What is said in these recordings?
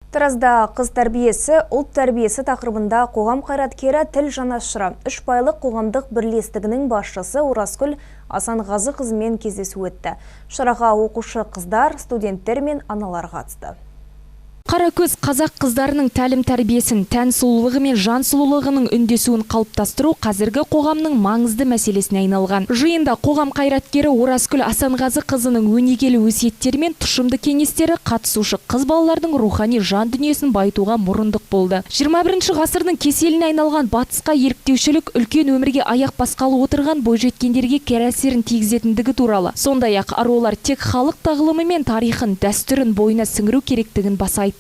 Таразда қыз тәрбиесі, ұлт тәрбиесі тақырыбында қоғам қайраткері тіл жанашыры 3 айлық қоғамдық бірлестігінің басшысы Оразгүл Асанғазы қызымен кездесу өтті. Шараға оқушы қыздар, студенттер мен аналар қатысты. Қаракөз қазақ қыздарының тәлім тәрбиесін, тән сұлулығы мен жан сұлулығының үндесуін қалыптастыру қазіргі қоғамның маңызды мәселесіне айналған. Жиында қоғам қайраткері Оразгүл Асанғазы қызының өнегелі өсиеттері мен тұшымды кеңестері қатысушы қыз балалардың рухани жан дүниесін байытуға мұрындық болды. 21 ғасырдың кеселіне айналған батысқа еліктеушілік үлкен өмірге аяқ басқалы отырған бойжеткендерге кері әсерін тигізетіндігі туралы. Сондай-ақ арулар тек халық тағылымы мен тарихын, дәстүрін бойына сіңіру керектігін баса айтты.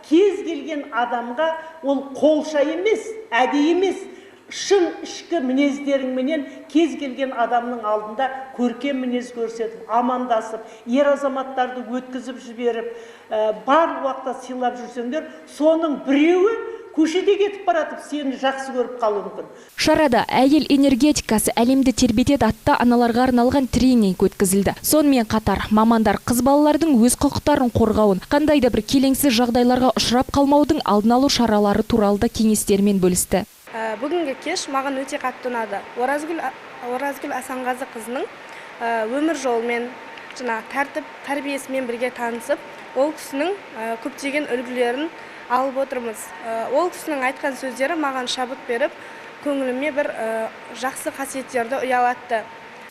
Кез келген адамға ол қолша емес, әдейі емес, шын ішкі мінездеріңменен кез келген адамның алдында көркем мінез көрсетіп, амандасып, ер азаматтарды өткізіп жіберіп, бар уақытта сыйлап жүрсеңдер, соның біреуі көшеде кетіп баратып, сені жақсы көріп қалуы мүмкін. Шарада әйел энергетикасы әлемді тербетеді атты аналарға арналған тренинг өткізілді. Сонымен қатар мамандар қыз балалардың өз құқықтарын қорғауын, қандай да бір келеңсіз жағдайларға ұшырап қалмаудың алдын алу шаралары туралы да кеңестермен бөлісті. Бүгінгі кеш маған өте қатты ұнады. Оразгүл Асанғазы қызының өмір жолымен, тәртіп тәрбиесімен бірге танысып, ол кісінің көптеген үлгілерін алып отырмыз. Ол кісінің айтқан сөздері маған шабыт беріп, көңіліме бір жақсы қасиеттерді ұялатты.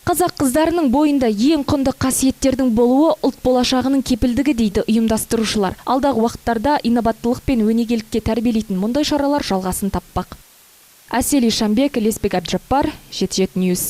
Қазақ қыздарының бойында ең құнды қасиеттердің болуы ұлт болашағының кепілдігі дейді ұйымдастырушылар. Алдағы уақыттарда инабаттылық пен өнегелікке тәрбиелейтін мұндай шаралар жалғасын таппақ. Әсел Ишамбек, Леспек Абджаппар, Жеті Ньюс.